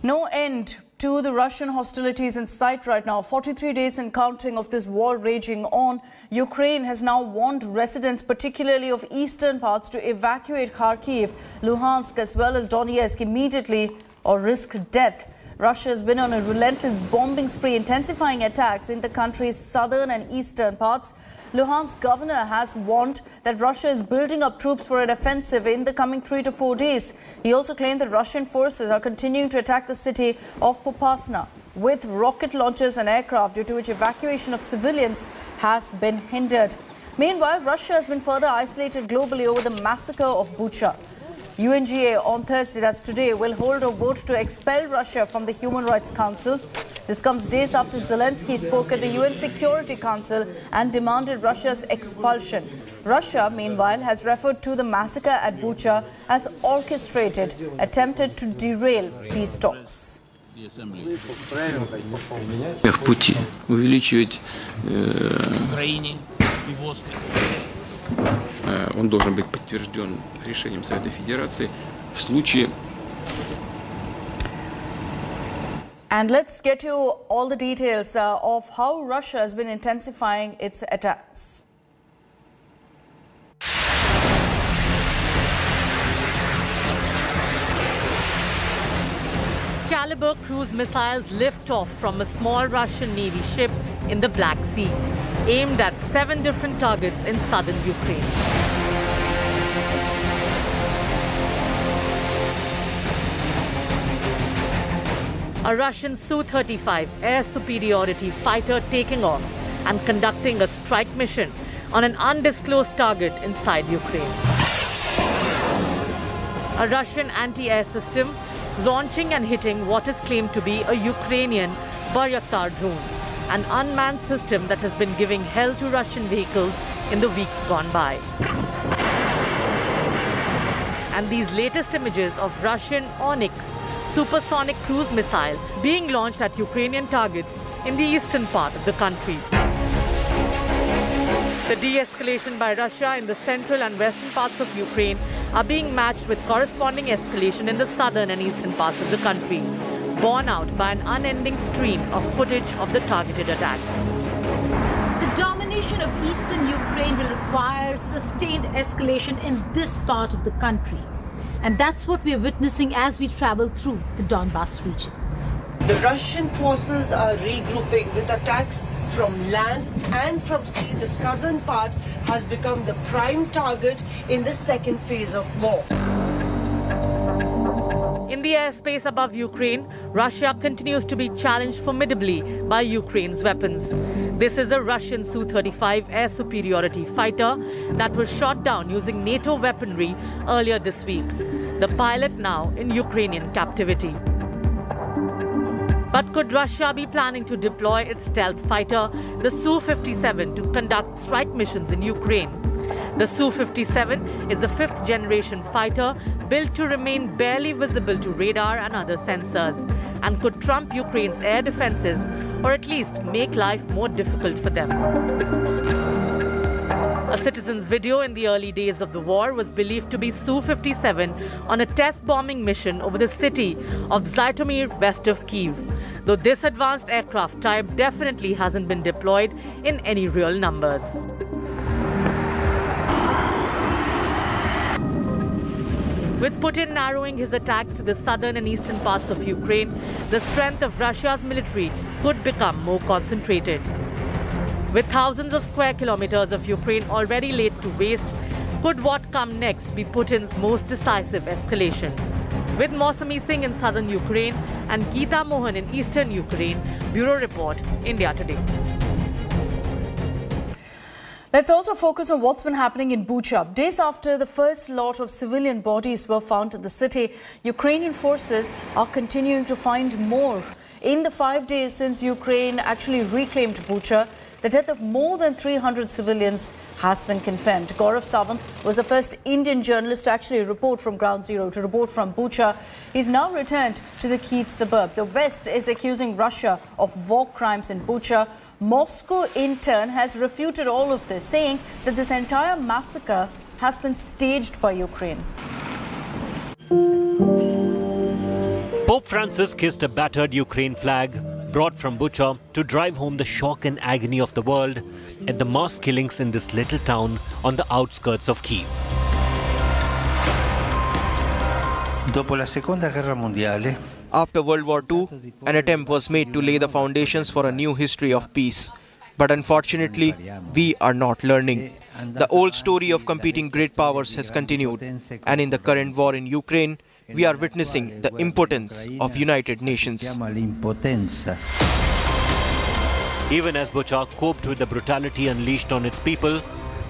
No end to the Russian hostilities in sight right now. 43 days and counting of this war raging on. Ukraine has now warned residents, particularly of eastern parts, to evacuate Kharkiv, Luhansk as well as Donetsk immediately or risk death. Russia has been on a relentless bombing spree, intensifying attacks in the country's southern and eastern parts. Luhansk governor has warned that Russia is building up troops for an offensive in the coming 3 to 4 days. He also claimed that Russian forces are continuing to attack the city of Popasna with rocket launchers and aircraft, due to which evacuation of civilians has been hindered. Meanwhile, Russia has been further isolated globally over the massacre of Bucha. UNGA on Thursday, that's today, will hold a vote to expel Russia from the Human Rights Council. This comes days after Zelensky spoke at the UN Security Council and demanded Russia's expulsion. Russia, meanwhile, has referred to the massacre at Bucha as orchestrated, attempted to derail peace talks. В пути увеличивать он должен быть подтвержден решением Совета Федерации в случае. And let's get you all the details of how Russia has been intensifying its attacks. Caliber cruise missiles lift off from a small Russian Navy ship in the Black Sea, aimed at 7 different targets in southern Ukraine. A Russian Su-35 air superiority fighter taking off and conducting a strike mission on an undisclosed target inside Ukraine. A Russian anti-air system launching and hitting what is claimed to be a Ukrainian Bayraktar drone, an unmanned system that has been giving hell to Russian vehicles in the weeks gone by. And these latest images of Russian Onyx supersonic cruise missile being launched at Ukrainian targets in the eastern part of the country. The de-escalation by Russia in the central and western parts of Ukraine are being matched with corresponding escalation in the southern and eastern parts of the country, borne out by an unending stream of footage of the targeted attacks. The domination of eastern Ukraine will require sustained escalation in this part of the country. And that's what we are witnessing as we travel through the Donbas region. The Russian forces are regrouping with attacks from land and from sea. The southern part has become the prime target in the second phase of war. In the airspace above Ukraine, Russia continues to be challenged formidably by Ukraine's weapons. This is a Russian Su-35 air superiority fighter that was shot down using NATO weaponry earlier this week. The pilot now in Ukrainian captivity. But could Russia be planning to deploy its stealth fighter, the Su-57, to conduct strike missions in Ukraine? The Su-57 is the 5th generation fighter built to remain barely visible to radar and other sensors, and could trump Ukraine's air defenses, or at least make life more difficult for them. A citizen's video in the early days of the war was believed to be Su-57 on a test bombing mission over the city of Zhytomyr west of Kyiv, though this advanced aircraft type definitely hasn't been deployed in any real numbers. With Putin narrowing his attacks to the southern and eastern parts of Ukraine, the strength of Russia's military could become more concentrated. With thousands of square kilometers of Ukraine already laid to waste, could what come next be Putin's most decisive escalation? With Mausami Singh in southern Ukraine and Geeta Mohan in eastern Ukraine, Bureau Report, India Today. Let's also focus on what's been happening in Bucha. Days after the first lot of civilian bodies were found in the city, Ukrainian forces are continuing to find more. In the 5 days since Ukraine actually reclaimed Bucha, the death of more than 300 civilians has been confirmed. Gaurav Sawant was the first Indian journalist to actually report from Ground Zero, to report from Bucha. He's now returned to the Kyiv suburb. The West is accusing Russia of war crimes in Bucha. Moscow, in turn, has refuted all of this, saying that this entire massacre has been staged by Ukraine. Pope Francis kissed a battered Ukraine flag brought from Bucha to drive home the shock and agony of the world at the mass killings in this little town on the outskirts of Kyiv. After World War II, an attempt was made to lay the foundations for a new history of peace. But unfortunately, we are not learning. The old story of competing great powers has continued, and in the current war in Ukraine, we are witnessing the impotence of United Nations. Even as Bucha coped with the brutality unleashed on its people,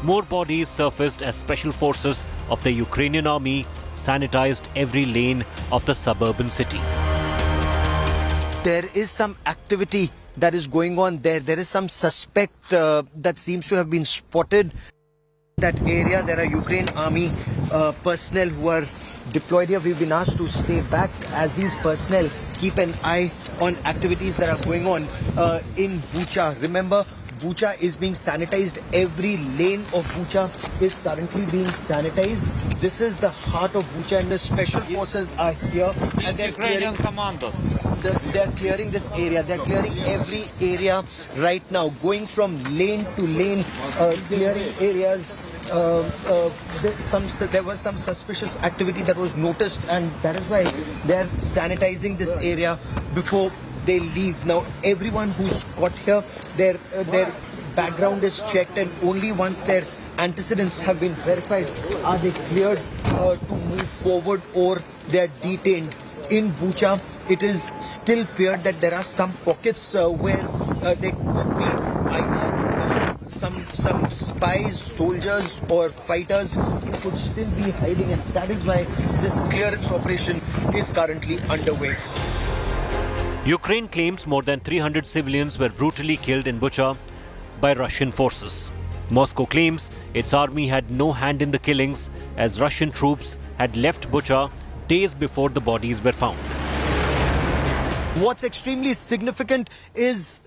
more bodies surfaced as special forces of the Ukrainian army sanitized every lane of the suburban city. There is some activity that is going on there. There is some suspect that seems to have been spotted. That area, there are Ukraine army personnel who are deployed here. We've been asked to stay back as these personnel keep an eye on activities that are going on in Bucha. Remember, Bucha is being sanitized. Every lane of Bucha is currently being sanitized. This is the heart of Bucha, and the special forces are here, and they're clearing. They're clearing this area. They're clearing every area right now, going from lane to lane, clearing areas. There was some suspicious activity that was noticed, and that is why they're sanitizing this area before they leave. Now, everyone who's got here, their background is checked, and only once their antecedents have been verified are they cleared to move forward, or they're detained. In Bucha, it is still feared that there are some pockets where there could be either some spies, soldiers, or fighters who could still be hiding, and that is why this clearance operation is currently underway. Ukraine claims more than 300 civilians were brutally killed in Bucha by Russian forces. Moscow claims its army had no hand in the killings, as Russian troops had left Bucha days before the bodies were found. What's extremely significant is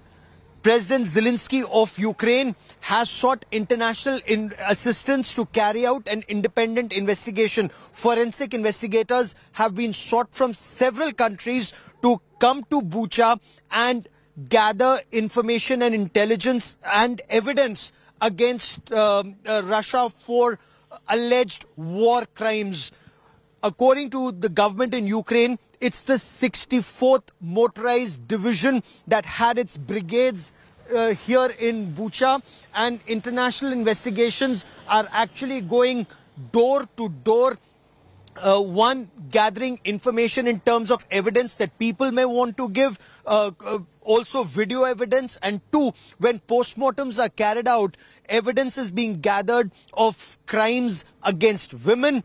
President Zelensky of Ukraine has sought international assistance to carry out an independent investigation. Forensic investigators have been sought from several countries to come to Bucha and gather information and intelligence and evidence against Russia for alleged war crimes. According to the government in Ukraine, it's the 64th Motorized Division that had its brigades here in Bucha, and international investigations are actually going door to door. One, gathering information in terms of evidence that people may want to give, also video evidence, and two, when postmortems are carried out, evidence is being gathered of crimes against women,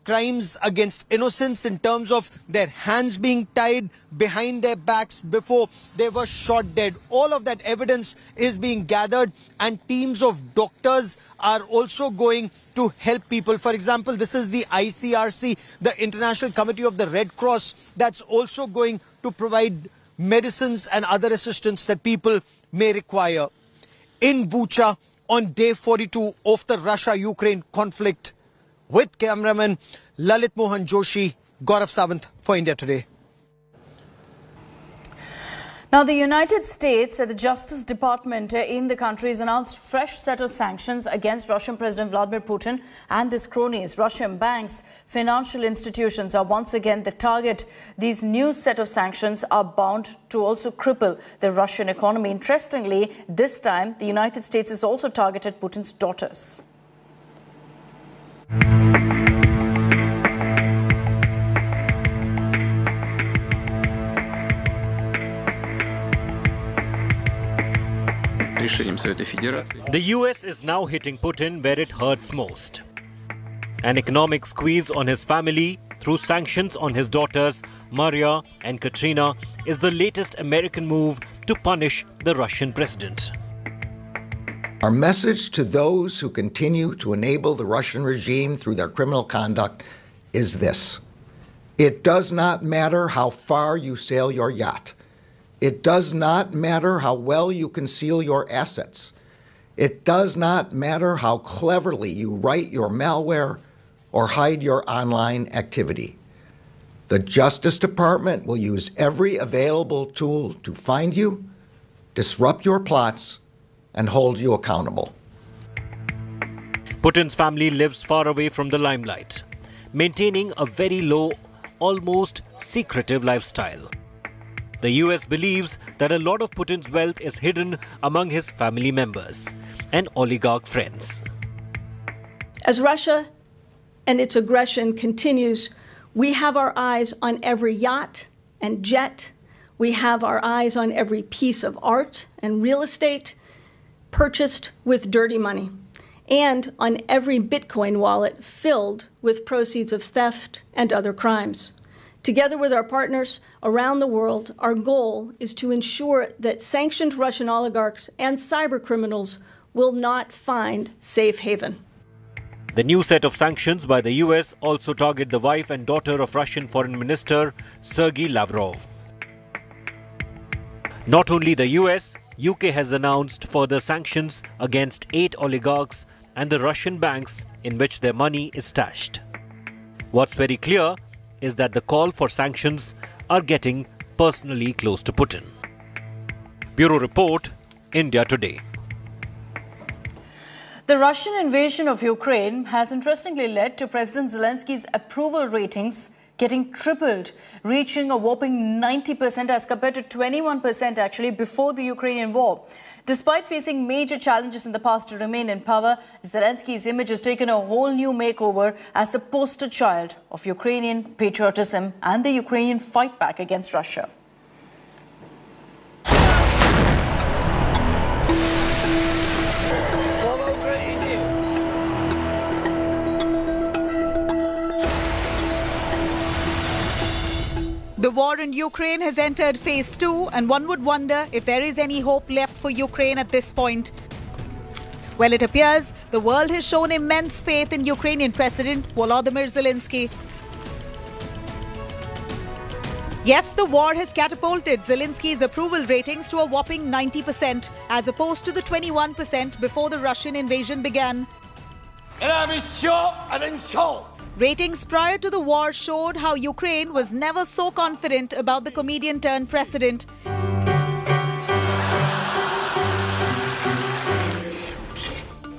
crimes against innocents in terms of their hands being tied behind their backs before they were shot dead. All of that evidence is being gathered, and teams of doctors are also going to help people. For example, this is the ICRC, the International Committee of the Red Cross, that's also going to provide medicines and other assistance that people may require. In Bucha, on day 42 of the Russia-Ukraine conflict, with cameraman Lalit Mohan Joshi, Gaurav Sawant for India Today. Now, the United States, the Justice Department in the country has announced fresh set of sanctions against Russian President Vladimir Putin and his cronies. Russian banks, financial institutions are once again the target. These new set of sanctions are bound to also cripple the Russian economy. Interestingly, this time, the United States has also targeted Putin's daughters. The US is now hitting Putin where it hurts most. An economic squeeze on his family through sanctions on his daughters Maria and Katrina is the latest American move to punish the Russian president. Our message to those who continue to enable the Russian regime through their criminal conduct is this: it does not matter how far you sail your yacht. It does not matter how well you conceal your assets. It does not matter how cleverly you write your malware or hide your online activity. The Justice Department will use every available tool to find you, disrupt your plots, and hold you accountable. Putin's family lives far away from the limelight, maintaining a very low, almost secretive lifestyle. The US believes that a lot of Putin's wealth is hidden among his family members and oligarch friends. As Russia and its aggression continues, we have our eyes on every yacht and jet. We have our eyes on every piece of art and real estate purchased with dirty money, and on every Bitcoin wallet filled with proceeds of theft and other crimes. Together with our partners around the world, our goal is to ensure that sanctioned Russian oligarchs and cybercriminals will not find safe haven. The new set of sanctions by the US also target the wife and daughter of Russian Foreign Minister Sergei Lavrov. Not only the US, UK has announced further sanctions against 8 oligarchs and the Russian banks in which their money is stashed. What's very clear is that the call for sanctions are getting personally close to Putin. Bureau Report, India Today. The Russian invasion of Ukraine has interestingly led to President Zelensky's approval ratings getting tripled, reaching a whopping 90% as compared to 21% actually before the Ukrainian war. Despite facing major challenges in the past to remain in power, Zelensky's image has taken a whole new makeover as the poster child of Ukrainian patriotism and the Ukrainian fight back against Russia. The war in Ukraine has entered phase 2, and one would wonder if there is any hope left for Ukraine at this point. Well, it appears the world has shown immense faith in Ukrainian President Volodymyr Zelensky. Yes, the war has catapulted Zelensky's approval ratings to a whopping 90%, as opposed to the 21% before the Russian invasion began. Ratings prior to the war showed how Ukraine was never so confident about the comedian turned president.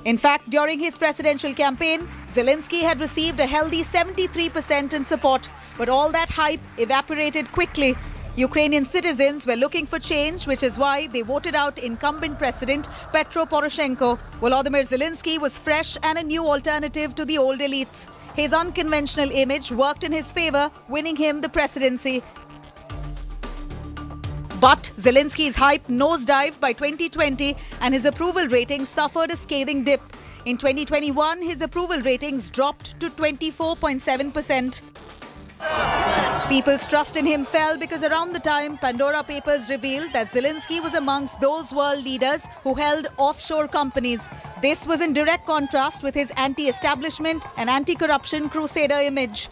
In fact, during his presidential campaign, Zelensky had received a healthy 73% in support, but all that hype evaporated quickly. Ukrainian citizens were looking for change, which is why they voted out incumbent president Petro Poroshenko. Volodymyr Zelensky was fresh and a new alternative to the old elites. His unconventional image worked in his favor, winning him the presidency. But Zelensky's hype nosedived by 2020 and his approval ratings suffered a scathing dip. In 2021, his approval ratings dropped to 24.7%. People's trust in him fell because around the time, Pandora Papers revealed that Zelensky was amongst those world leaders who held offshore companies. This was in direct contrast with his anti-establishment and anti-corruption crusader image.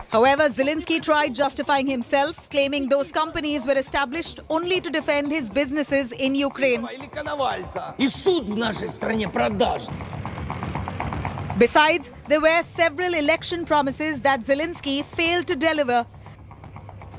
However, Zelensky tried justifying himself, claiming those companies were established only to defend his businesses in Ukraine. Besides, there were several election promises that Zelensky failed to deliver.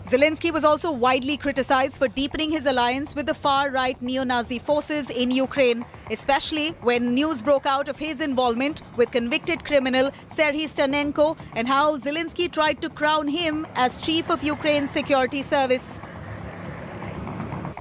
Zelensky was also widely criticized for deepening his alliance with the far-right neo-Nazi forces in Ukraine, especially when news broke out of his involvement with convicted criminal Serhiy Stanenko and how Zelensky tried to crown him as chief of Ukraine's security service.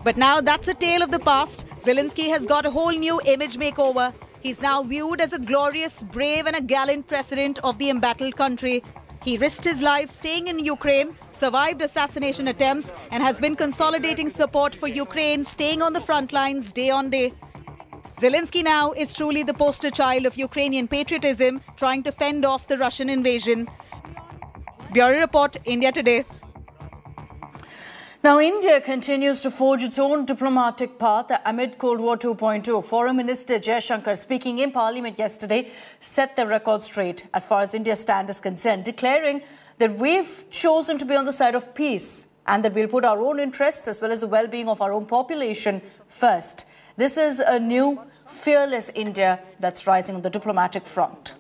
But now that's a tale of the past. Zelensky has got a whole new image makeover. He's now viewed as a glorious, brave and a gallant president of the embattled country. He risked his life staying in Ukraine, survived assassination attempts and has been consolidating support for Ukraine, staying on the front lines day on day. Zelensky now is truly the poster child of Ukrainian patriotism, trying to fend off the Russian invasion. Bureau Report, India Today. Now, India continues to forge its own diplomatic path amid Cold War 2.0. Foreign Minister Jaishankar, speaking in Parliament yesterday, set the record straight as far as India's stand is concerned, declaring that we've chosen to be on the side of peace and that we'll put our own interests as well as the well-being of our own population first. This is a new, fearless India that's rising on the diplomatic front.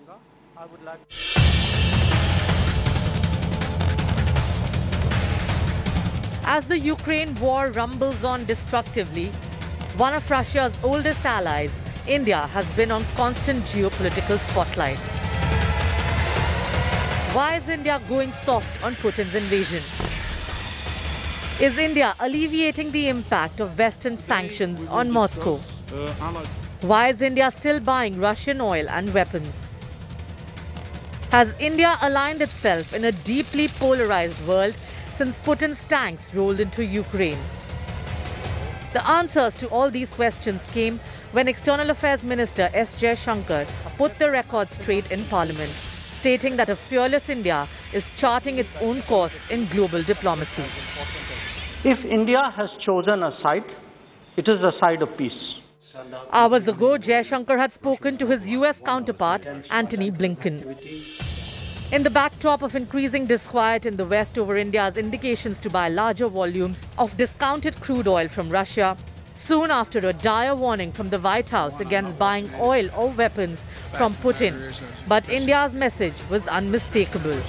As the Ukraine war rumbles on destructively, one of Russia's oldest allies, India, has been on constant geopolitical spotlight. Why is India going soft on Putin's invasion? Is India alleviating the impact of Western sanctions on Moscow? Why is India still buying Russian oil and weapons? Has India aligned itself in a deeply polarized world since Putin's tanks rolled into Ukraine? The answers to all these questions came when External Affairs Minister S. Jaishankar put the record straight in Parliament, stating that a fearless India is charting its own course in global diplomacy. If India has chosen a side, it is the side of peace. Hours ago, Jaishankar had spoken to his US counterpart, Antony Blinken. In the backdrop of increasing disquiet in the West over India's indications to buy larger volumes of discounted crude oil from Russia, soon after a dire warning from the White House against buying oil or weapons from Putin, but India's message was unmistakable.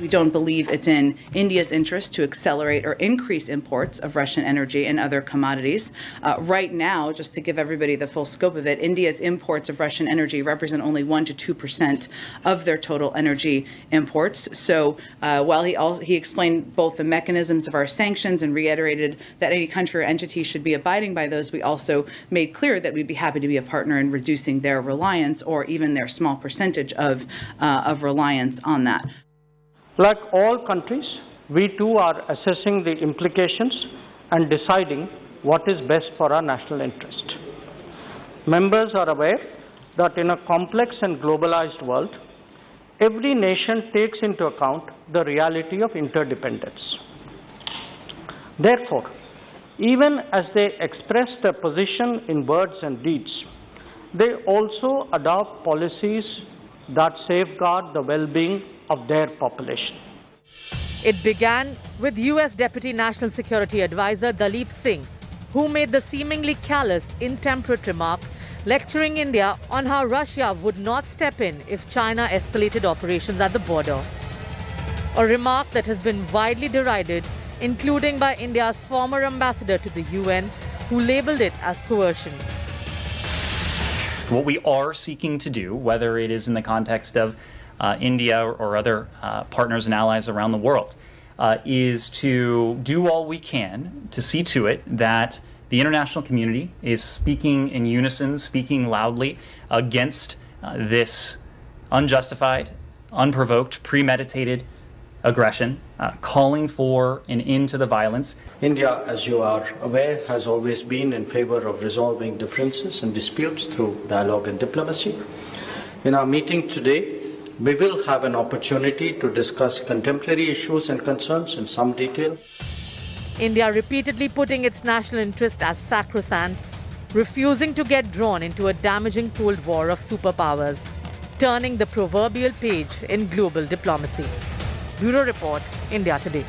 We don't believe it's in India's interest to accelerate or increase imports of Russian energy and other commodities. Right now, just to give everybody the full scope of it, India's imports of Russian energy represent only 1% to 2% of their total energy imports. So while he explained both the mechanisms of our sanctions and reiterated that any country or entity should be abiding by those, we also made clear that we'd be happy to be a partner in reducing their reliance or even their small percentage of reliance on that. Like all countries, we too are assessing the implications and deciding what is best for our national interest. Members are aware that in a complex and globalized world, every nation takes into account the reality of interdependence. Therefore, even as they express their position in words and deeds, they also adopt policies that safeguard the well-being of their population. It began with US Deputy National Security Advisor Dalip Singh, who made the seemingly callous, intemperate remark lecturing India on how Russia would not step in if China escalated operations at the border. A remark that has been widely derided, including by India's former ambassador to the UN, who labelled it as coercion. What we are seeking to do, whether it is in the context of India or other partners and allies around the world, is to do all we can to see to it that the international community is speaking in unison, speaking loudly against this unjustified, unprovoked, premeditated aggression, calling for an end to the violence. India, as you are aware, has always been in favor of resolving differences and disputes through dialogue and diplomacy. In our meeting today, we will have an opportunity to discuss contemporary issues and concerns in some detail. India repeatedly putting its national interest as sacrosanct, refusing to get drawn into a damaging Cold War of superpowers, turning the proverbial page in global diplomacy. Bureau Report, India Today.